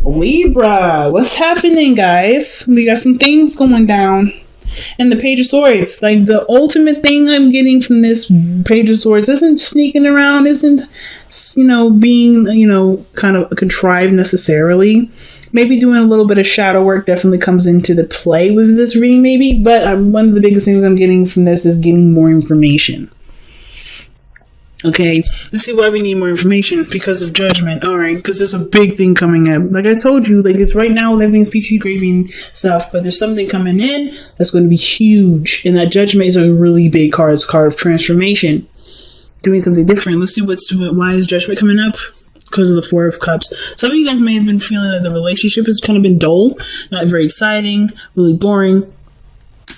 Libra, what's happening, guys? We got some things going down. And the Page of Swords, like the ultimate thing I'm getting from this Page of Swords isn't sneaking around, isn't, being, kind of contrived necessarily. Maybe doing a little bit of shadow work definitely comes into the play with this reading, maybe. But one of the biggest things I'm getting from this is getting more information. Okay, let's see why we need more information. Because of Judgment. Alright, because there's a big thing coming up. Like I told you, like it's right now, everything's PC graving stuff, but there's something coming in that's going to be huge. And that Judgment is a really big card. It's a card of transformation. Doing something different. Let's see why is Judgment coming up? Because of the Four of Cups. Some of you guys may have been feeling that the relationship has kind of been dull, not very exciting, really boring.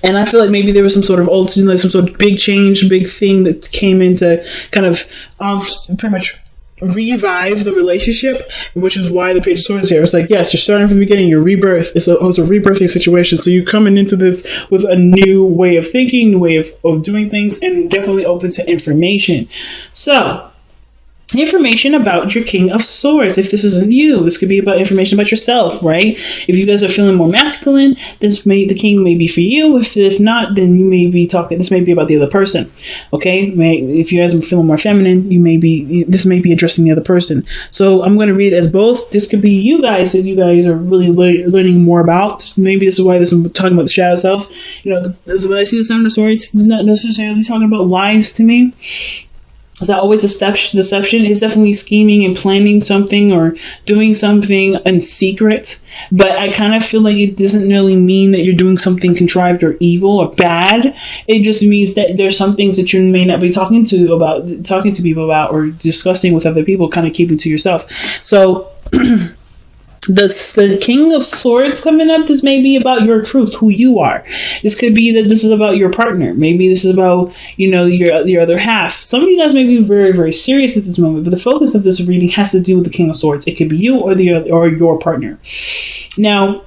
And I feel like maybe there was some sort of ultimate, some sort of big change, big thing that came in to kind of pretty much revive the relationship, which is why the Page of Swords here. It's like, yes, you're starting from the beginning, your rebirth. It's a rebirthing situation. So you're coming into this with a new way of thinking, new way of doing things, and definitely open to information. So, information about your King of Swords. If this isn't you, this could be about information about yourself, right? If you guys are feeling more masculine, the King may be for you. If not, then you may be talking. This may be about the other person. Okay, if you guys are feeling more feminine, this may be addressing the other person. So I'm going to read it as both. This could be you guys that you guys are really learning more about. Maybe this is why I'm talking about the shadow self. When I see the Sound of Swords, it's not necessarily talking about lies to me. Is that always deception? Is definitely scheming and planning something or doing something in secret. But I kind of feel like it doesn't really mean that you're doing something contrived or evil or bad. It just means that there's some things that you may not be talking to people about or discussing with other people, kind of keeping to yourself. So the King of Swords coming up, this may be about your truth, who you are. This could be that this is about your partner. Maybe this is about, your other half. Some of you guys may be very, very serious at this moment, but the focus of this reading has to do with the King of Swords. It could be you or your partner. Now,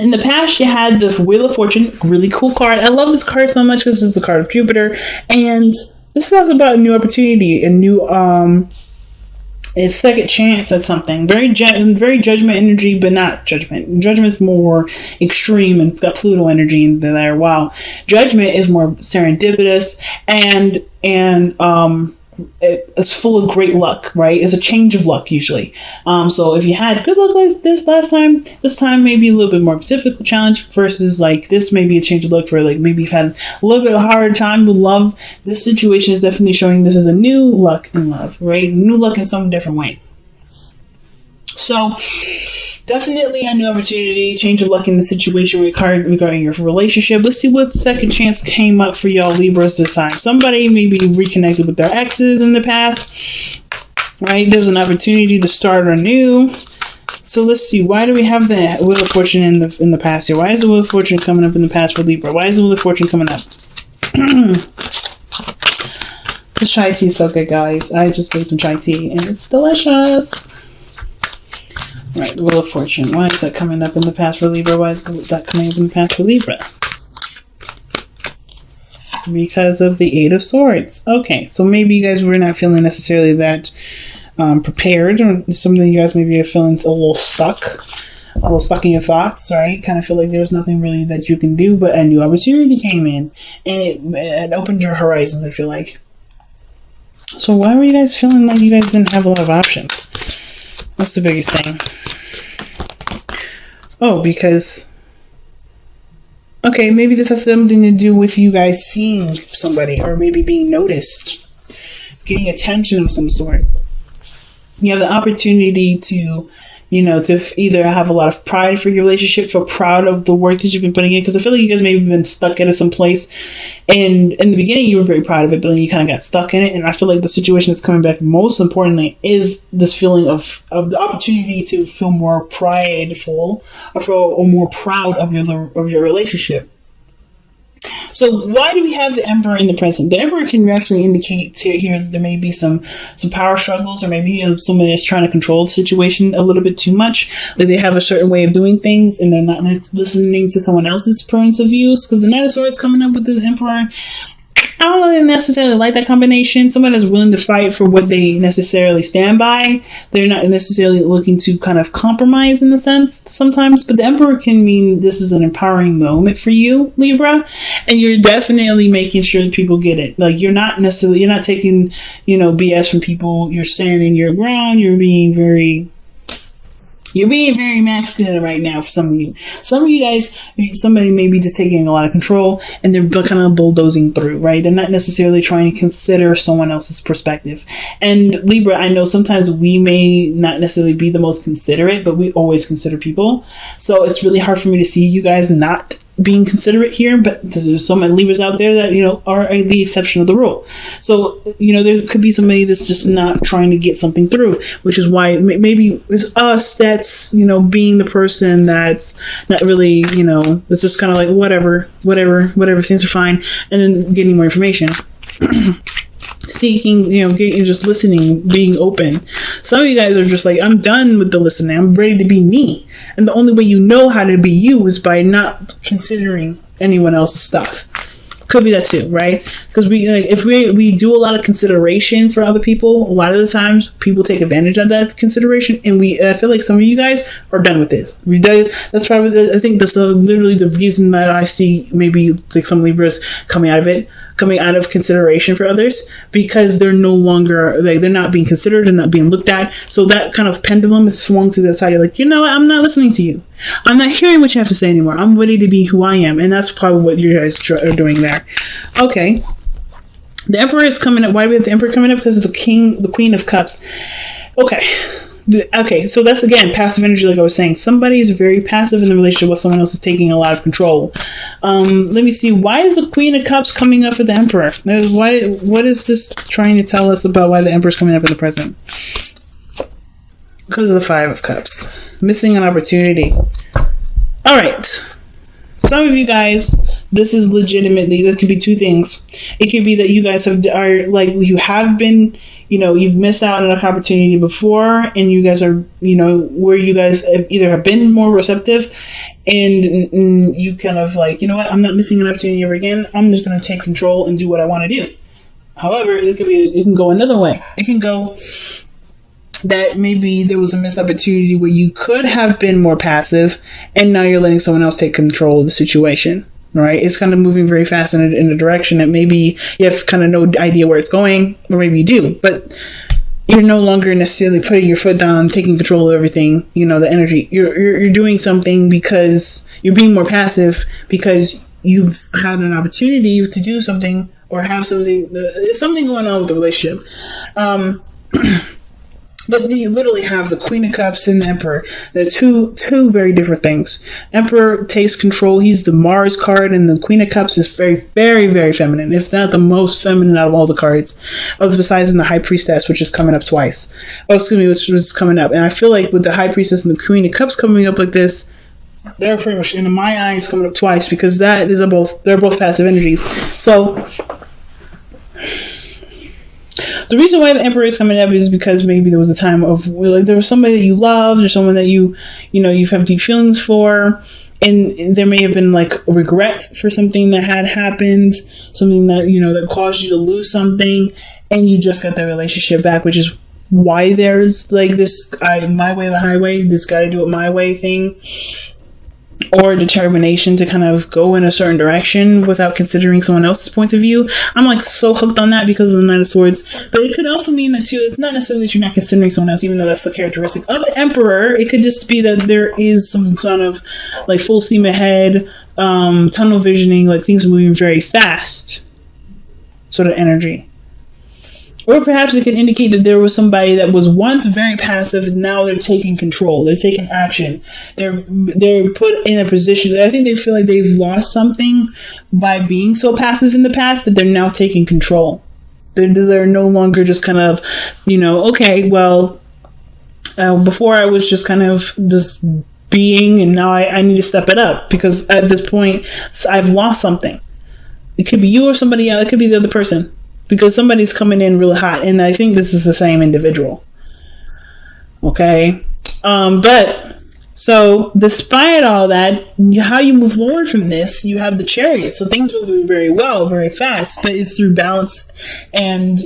in the past, you had the Wheel of Fortune, really cool card. I love this card so much because it's a card of Jupiter, and this talks about a new opportunity, a new it's second chance at something. Very Judgment energy, but not Judgment. Judgment's more extreme and it's got Pluto energy in there. Wow. Judgment is more serendipitous and it's full of great luck, right? It's a change of luck usually. So if you had good luck like this last time, this time may be a little bit more difficult challenge versus like this may be a change of luck for like maybe you've had a little bit of a harder time with love. This situation is definitely showing this is a new luck in love, right? New luck in some different way. So definitely a new opportunity, change of luck in the situation regarding your relationship. Let's see what second chance came up for y'all Libras this time. Somebody maybe reconnected with their exes in the past, right? There's an opportunity to start anew. So let's see. Why do we have the Wheel of Fortune in the past here? Why is the Wheel of Fortune coming up in the past for Libra? Why is the Wheel of Fortune coming up? This chai tea is so good, guys. I just made some chai tea and it's delicious. Right, the Wheel of Fortune. Why is that coming up in the past for Libra? Why is that coming up in the past for Libra? Because of the Eight of Swords. Okay, so maybe you guys were not feeling necessarily that prepared, or some of you guys maybe are feeling a little stuck in your thoughts, right? Kind of feel like there's nothing really that you can do, but a new opportunity came in and it opened your horizons, I feel like. So why were you guys feeling like you guys didn't have a lot of options? What's the biggest thing? Oh, because... Okay, maybe this has something to do with you guys seeing somebody or maybe being noticed. Getting attention of some sort. You have the opportunity to, to either have a lot of pride for your relationship, feel proud of the work that you've been putting in. Because I feel like you guys may have been stuck at some place. And in the beginning, you were very proud of it, but then you kind of got stuck in it. And I feel like the situation that's coming back most importantly is this feeling of the opportunity to feel more prideful or more proud of your relationship. So why do we have the Emperor in the present? The Emperor can actually indicate here there may be some power struggles, or maybe somebody is trying to control the situation a little bit too much. Like they have a certain way of doing things and they're not listening to someone else's points of views. Because the Knight of Swords coming up with the Emperor, I don't really necessarily like that combination. Someone that's willing to fight for what they necessarily stand by. They're not necessarily looking to kind of compromise in the sense sometimes, but the Emperor can mean this is an empowering moment for you, Libra, and you're definitely making sure that people get it. Like you're not taking, BS from people. You're standing your ground. You're being very masculine right now for some of you. Some of you guys, somebody may be just taking a lot of control and they're kind of bulldozing through, right? They're not necessarily trying to consider someone else's perspective. And Libra, I know sometimes we may not necessarily be the most considerate, but we always consider people. So it's really hard for me to see you guys not being considerate here, but there's so many Libras out there that are the exception of the rule. So there could be somebody that's just not trying to get something through, which is why maybe it's us that's being the person that's not really that's just kind of like whatever, things are fine, and then getting more information. Seeking, getting, just listening, being open. Some of you guys are just like, I'm done with the listening. I'm ready to be me. And the only way you know how to be you is by not considering anyone else's stuff. Could be that too, right? Because if we do a lot of consideration for other people, a lot of the times people take advantage of that consideration, and I feel like some of you guys are done with this. That's probably, I think that's literally the reason that I see maybe like some Libras coming out of consideration for others, because they're no longer they're not being considered and not being looked at. So that kind of pendulum is swung to the side. You're like, what? I'm not listening to you. I'm not hearing what you have to say anymore. I'm ready to be who I am. And that's probably what you guys are doing there. Okay. The Emperor is coming up. Why do we have the Emperor coming up? Because of the Queen of Cups. Okay, so that's, again, passive energy, like I was saying. Somebody is very passive in the relationship while someone else is taking a lot of control. Let me see. Why is the Queen of Cups coming up with the Emperor? What is this trying to tell us about why the Emperor is coming up in the present? Because of the Five of Cups. Missing an opportunity. All right. Some of you guys, this is legitimately, that could be two things. It could be that you guys you've missed out on an opportunity before, and you guys are, where you guys either have been more receptive, and you kind of like, I'm not missing an opportunity ever again. I'm just going to take control and do what I want to do. However, it can go another way. It can go that maybe there was a missed opportunity where you could have been more passive, and now you're letting someone else take control of the situation. Right? It's kind of moving very fast in a direction that maybe you have kind of no idea where it's going, or maybe you do, but you're no longer necessarily putting your foot down, taking control of everything, the energy. You're doing something because you're being more passive because you've had an opportunity to do something or have something. There's something going on with the relationship. But you literally have the Queen of Cups and the Emperor. They're two very different things. Emperor takes control. He's the Mars card, and the Queen of Cups is very, very, very feminine, if not the most feminine out of all the cards. Besides the High Priestess, which is coming up twice. Which was coming up. And I feel like with the High Priestess and the Queen of Cups coming up like this, they're pretty much, in my eyes, coming up twice, because they're both passive energies. So the reason why the Emperor is coming up is because maybe there was a time of there was somebody that you loved, or someone that you have deep feelings for, and there may have been like a regret for something that had happened, something that that caused you to lose something, and you just got the relationship back, which is why there's like this my way or the highway, this gotta do it my way thing, or determination to kind of go in a certain direction without considering someone else's point of view. I'm like so hooked on that because of the Knight of Swords. But it could also mean that too, it's not necessarily that you're not considering someone else, even though that's the characteristic of the Emperor. It could just be that there is some sort of like full steam ahead, tunnel visioning, like things are moving very fast sort of energy. Or perhaps it can indicate that there was somebody that was once very passive, now they're taking control, they're taking action, they're put in a position that I think they feel like they've lost something by being so passive in the past, that they're now taking control. They're no longer just kind of, okay, well, before I was just kind of just being, and now I need to step it up, because at this point I've lost something. It could be you or somebody else, it could be the other person. Because somebody's coming in really hot, and I think this is the same individual. Okay? But So, despite all that, how you move forward from this, you have the Chariot. So things move very well, very fast, but it's through balance and,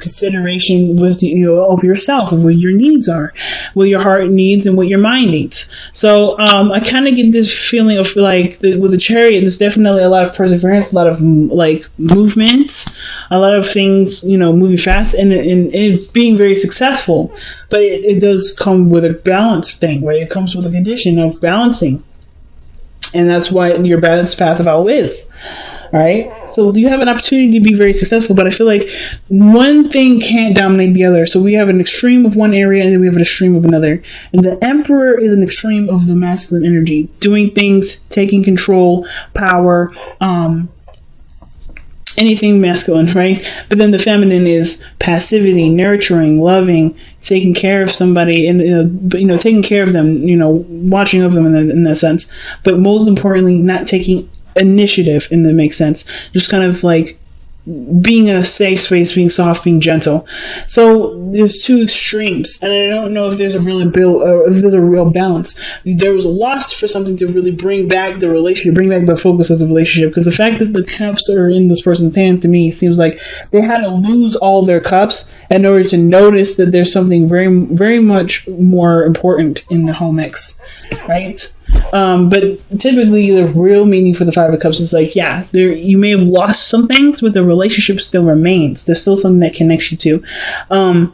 consideration with, of yourself, of what your needs are, what your heart needs and what your mind needs. So, I kind of get this feeling of like, with the Chariot, there's definitely a lot of perseverance, a lot of like movement, a lot of things, moving fast and being very successful. But it does come with a balance thing, right? It comes with a condition of balancing. And that's why your balanced path of all is. All right? So you have an opportunity to be very successful, but I feel like one thing can't dominate the other. So we have an extreme of one area and then we have an extreme of another. And the Emperor is an extreme of the masculine energy. Doing things, taking control, power, anything masculine, right? But then the feminine is passivity, nurturing, loving, taking care of somebody, and taking care of them, watching over them in that sense. But most importantly, not taking initiative, and that makes sense. Just kind of like being in a safe space, being soft, being gentle. So there's two extremes, and I don't know if there's a real balance. There was a loss for something to really bring back the relationship, bring back the focus of the relationship, because the fact that the cups are in this person's hand to me seems like they had to lose all their cups in order to notice that there's something very, very much more important in the whole mix, right? But typically the real meaning for the Five of Cups is like, you may have lost some things, but the relationship still remains. There's still something that connects you to.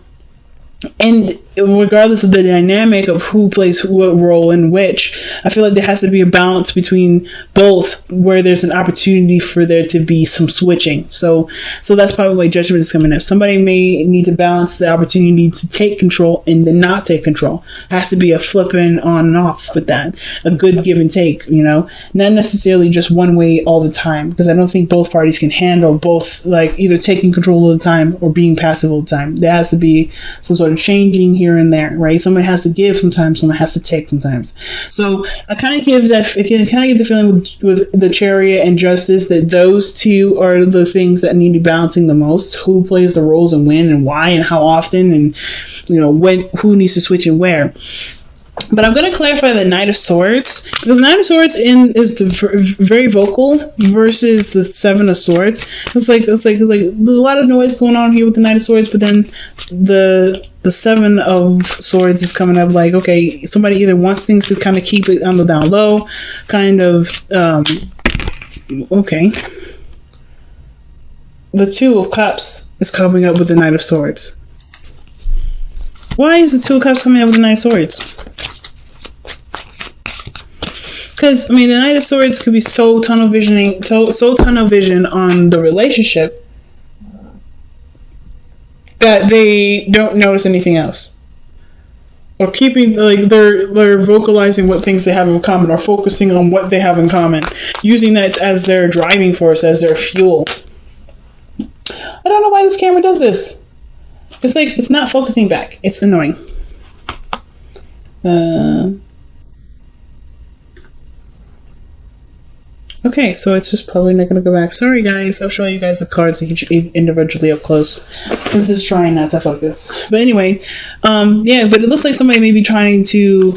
And regardless of the dynamic of who plays what role in which, I feel like there has to be a balance between both, where there's an opportunity for there to be some switching. So that's probably why Judgment is coming up. Somebody may need to balance the opportunity to take control and then not take control. It has to be a flipping on and off with that. A good give and take, not necessarily just one way all the time, because I don't think both parties can handle both, like either taking control all the time or being passive all the time. There has to be some sort of changing here and there, right? Someone has to give sometimes, someone has to take sometimes. So I kind of give the feeling with the Chariot and Justice that those two are the things that need to be balancing the most. Who plays the roles and when and why and how often, and who needs to switch and where. But I'm going to clarify the Knight of Swords, because Knight of Swords is very vocal versus the Seven of Swords. It's like there's a lot of noise going on here with the Knight of Swords, but then the Seven of Swords is coming up like, okay, somebody either wants things to kind of keep it on the down low, kind of, okay. The Two of Cups is coming up with the Knight of Swords. Why is the Two of Cups coming up with the Knight of Swords? Because, the Knight of Swords could be so tunnel vision on the relationship that they don't notice anything else. Or keeping, they're vocalizing what things they have in common, or focusing on what they have in common, using that as their driving force, as their fuel. I don't know why this camera does this. It's not focusing back. It's annoying. Okay, so it's just probably not going to go back. Sorry, guys. I'll show you guys the cards individually up close, since it's trying not to focus. But anyway, but it looks like somebody may be trying to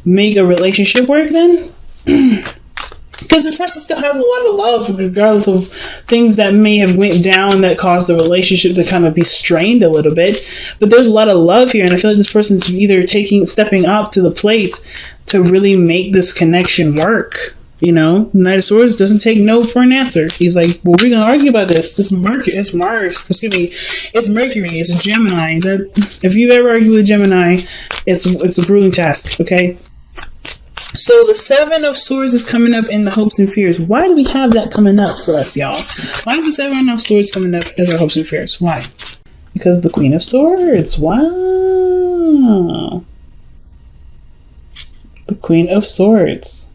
make a relationship work then. Because this person still has a lot of love, regardless of things that may have went down that caused the relationship to kind of be strained a little bit. But there's a lot of love here, and I feel like this person's either stepping up to the plate to really make this connection work. Knight of Swords doesn't take no for an answer. He's like, well, we're going to argue about this. It's Mercury. It's Mars. Excuse me. It's Mercury. It's a Gemini. If you ever argue with Gemini, it's a grueling task, okay? So the Seven of Swords is coming up in the hopes and fears. Why do we have that coming up for us, y'all? Why is the Seven of Swords coming up as our hopes and fears? Why? Because the Queen of Swords. Wow. The Queen of Swords.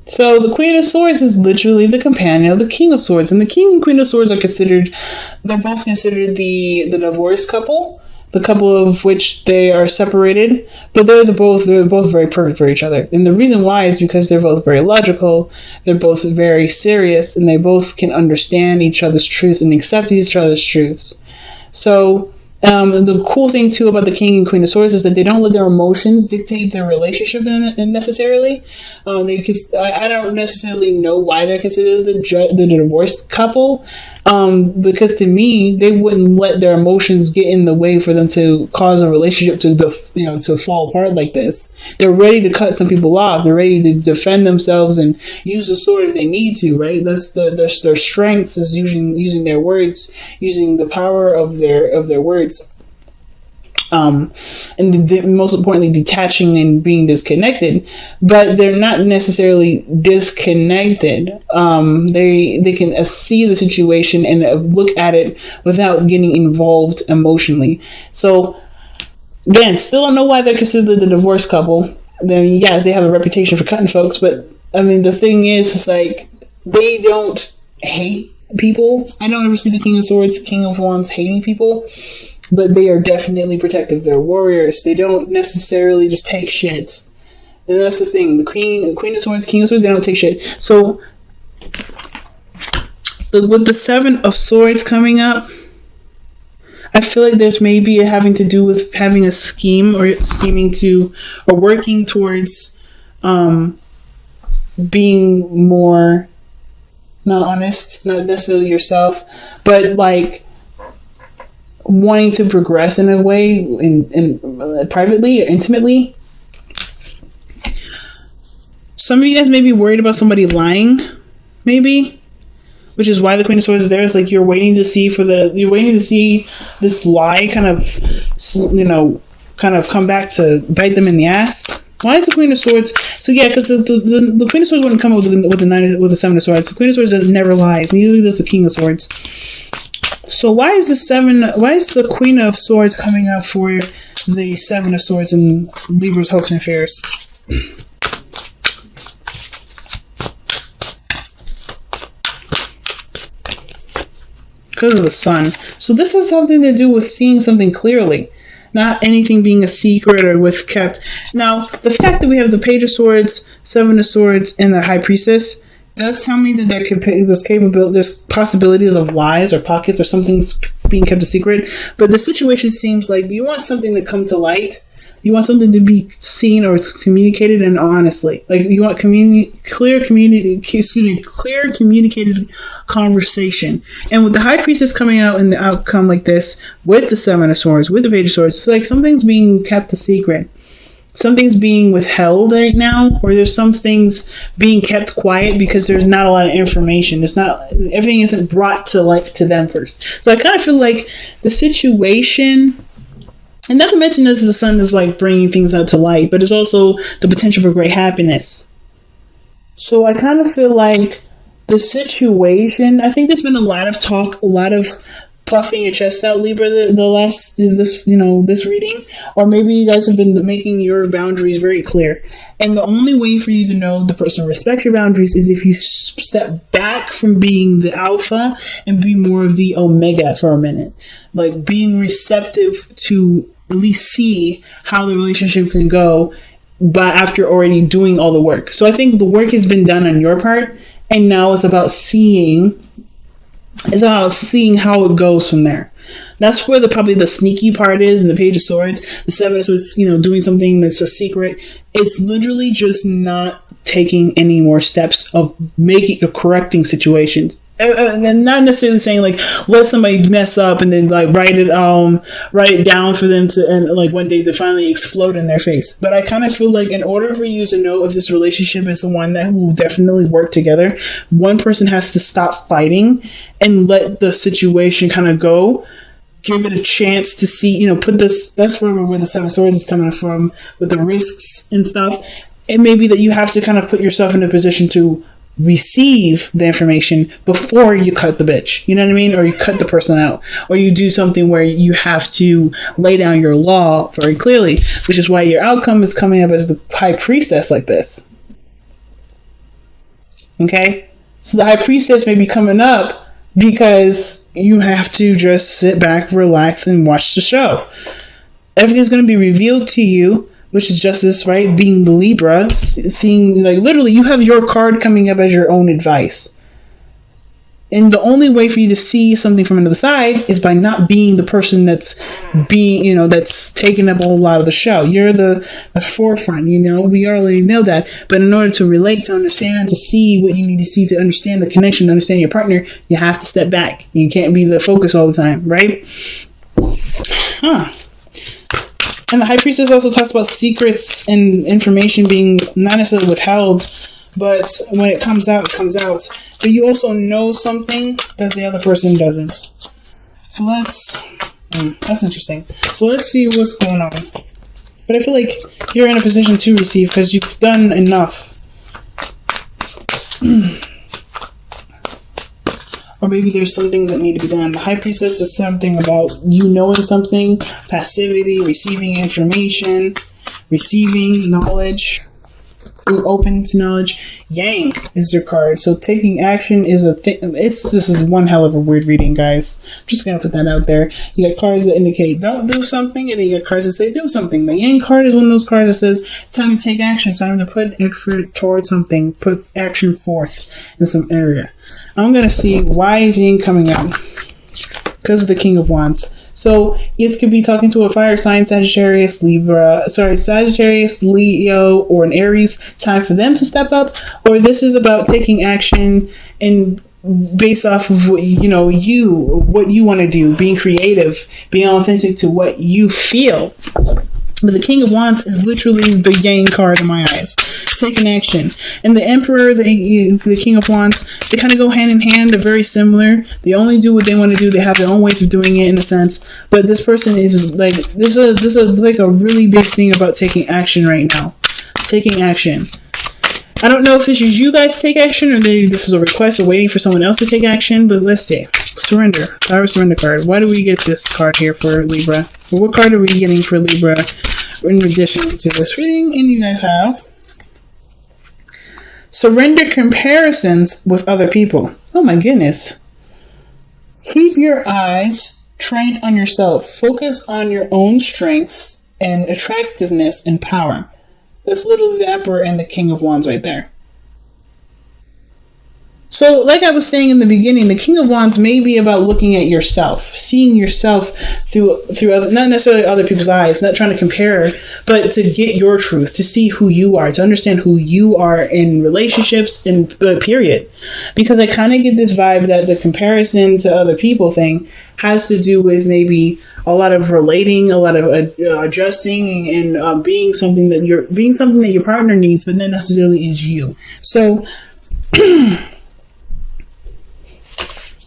So the Queen of Swords is literally the companion of the King of Swords. And the King and Queen of Swords are they're both considered the divorced couple. The couple of which they are separated. But they're both very perfect for each other. And the reason why is because they're both very logical. They're both very serious. And they both can understand each other's truths and accept each other's truths. So The cool thing too about the King and Queen of Swords is that they don't let their emotions dictate their relationship necessarily. I don't necessarily know why they're considered the divorced couple, because to me they wouldn't let their emotions get in the way for them to cause a relationship to fall apart like this. They're ready to cut some people off. They're ready to defend themselves and use the sword if they need to. Right? That's their strengths is using their words, using the power of their words. And most importantly, detaching and being disconnected, but they're not necessarily disconnected. They can see the situation and look at it without getting involved emotionally. So again, still don't know why they're considered the divorced couple. Then yeah, they have a reputation for cutting folks, but I mean the thing is like they don't hate people. I don't ever see the King of Swords, King of Wands hating people. But they are definitely protective. They're warriors. They don't necessarily just take shit. And that's the thing. The Queen of Swords, King of Swords, they don't take shit. So, with the Seven of Swords coming up, I feel like there's maybe having to do with having a scheme or scheming to, or working towards being more, not honest, not necessarily yourself, but like, wanting to progress in a way in privately or intimately. Some of you guys may be worried about somebody lying, maybe, which is why the Queen of Swords is there. It's like you're waiting to see this lie kind of come back to bite them in the ass. Why is the Queen of Swords? So yeah, because the Queen of Swords wouldn't come up with the Seven of Swords. The Queen of Swords never lies. Neither does the King of Swords. So why is the Queen of Swords coming up for the Seven of Swords in Libra's hopes and fears? Because of the sun. So this has something to do with seeing something clearly, not anything being a secret or with kept. Now, the fact that we have the Page of Swords, Seven of Swords, and the High Priestess does tell me that there's possibilities of lies or pockets or something's being kept a secret. But the situation seems like you want something to come to light. You want something to be seen or communicated, and honestly, like you want clear communicated conversation. And with the High Priestess coming out in the outcome like this, with the Seven of Swords, with the Page of Swords, it's like something's being kept a secret. Something's being withheld right now, or there's some things being kept quiet because there's not a lot of information. Everything isn't brought to light to them first. So I kind of feel like the situation, and not to mention this, the sun is like bringing things out to light, but it's also the potential for great happiness. So I kind of feel like the situation, I think there's been a lot of talk, a lot of puffing your chest out, Libra, this reading, or maybe you guys have been making your boundaries very clear. And the only way for you to know the person respects your boundaries is if you step back from being the alpha and be more of the omega for a minute, like being receptive to at least see how the relationship can go, but after already doing all the work. So I think the work has been done on your part, and now it's about seeing how it goes from there. That's where probably the sneaky part is in the Page of Swords. The Seven of Swords, doing something that's a secret. It's literally just not taking any more steps of correcting situations. And not necessarily saying like let somebody mess up and then like write it down for them to, and like one day to finally explode in their face. But I kind of feel like in order for you to know if this relationship is the one that will definitely work together, one person has to stop fighting and let the situation kind of go. Give it a chance to see, that's where the Seven of Swords is coming from with the risks and stuff. It may be that you have to kind of put yourself in a position to receive the information before you cut the bitch. You know what I mean? Or you cut the person out. Or you do something where you have to lay down your law very clearly, which is why your outcome is coming up as the High Priestess like this. Okay? So the High Priestess may be coming up because you have to just sit back, relax, and watch the show. Everything's going to be revealed to you, which is justice, right? Being the Libra, seeing, like, literally, you have your card coming up as your own advice. And the only way for you to see something from another side is by not being the person that's that's taking up a whole lot of the show. You're the forefront, we already know that. But in order to relate, to understand, to see what you need to see, to understand the connection, to understand your partner, you have to step back. You can't be the focus all the time, right? And the High Priestess also talks about secrets and information being not necessarily withheld, but when it comes out, it comes out. But you also know something that the other person doesn't. So that's interesting. So let's see what's going on. But I feel like you're in a position to receive because you've done enough. Or maybe there's some things that need to be done. The High Priestess is something about you knowing something, passivity, receiving information, receiving knowledge, being open to knowledge. Yang is your card. So taking action is a thing. This is one hell of a weird reading, guys. I'm just going to put that out there. You got cards that indicate don't do something, and then you got cards that say do something. The Yang card is one of those cards that says it's time to take action. It's time to put effort towards something. Put action forth in some area. I'm going to see why is Yang coming out. Because of the King of Wands. So it could be talking to a fire sign, Sagittarius, Leo, or an Aries. Time for them to step up. Or this is about taking action and based off of what you want to do, being creative, being authentic to what you feel. But the King of Wands is literally the Yang card in my eyes. Taking action. And the Emperor, the King of Wands, they kind of go hand in hand. They're very similar. They only do what they want to do. They have their own ways of doing it in a sense. But this person is like, this is like a really big thing about taking action right now. Taking action. I don't know if this is you guys to take action or this is a request or waiting for someone else to take action, but let's see. Surrender. Our surrender card. Why do we get this card here for Libra? Or what card are we getting for Libra in addition to this reading? And you guys have surrender comparisons with other people. Oh my goodness. Keep your eyes trained on yourself. Focus on your own strengths and attractiveness and power. That's literally the Emperor and the King of Wands right there. So, like I was saying in the beginning, the King of Wands may be about looking at yourself, seeing yourself through other, not necessarily other people's eyes, not trying to compare, but to get your truth, to see who you are, to understand who you are in relationships, in period. Because I kind of get this vibe that the comparison to other people thing has to do with maybe a lot of relating, a lot of adjusting, and being something that your partner needs, but not necessarily is you. So.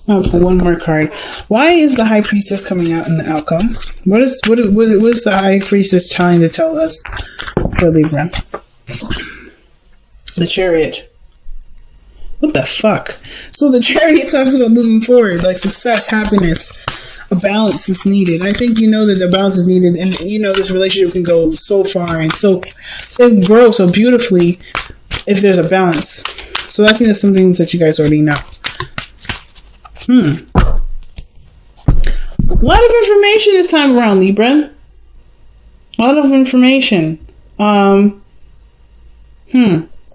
Okay, one more card. Why is the High Priestess coming out in the outcome? What is the High Priestess trying to tell us for Libra? The Chariot. What the fuck? So the Chariot talks about moving forward, like success, happiness. A balance is needed. I think you know that the balance is needed, and this relationship can go so far and so grow so beautifully if there's a balance. So I think that's some things that you guys already know. A lot of information this time around, Libra. A lot of information.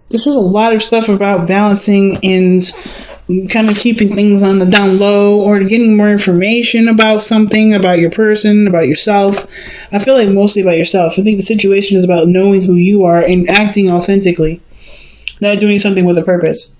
This is a lot of stuff about balancing and kind of keeping things on the down low, or getting more information about something, about your person, about yourself. I feel like mostly about yourself. I think the situation is about knowing who you are and acting authentically, not doing something with a purpose.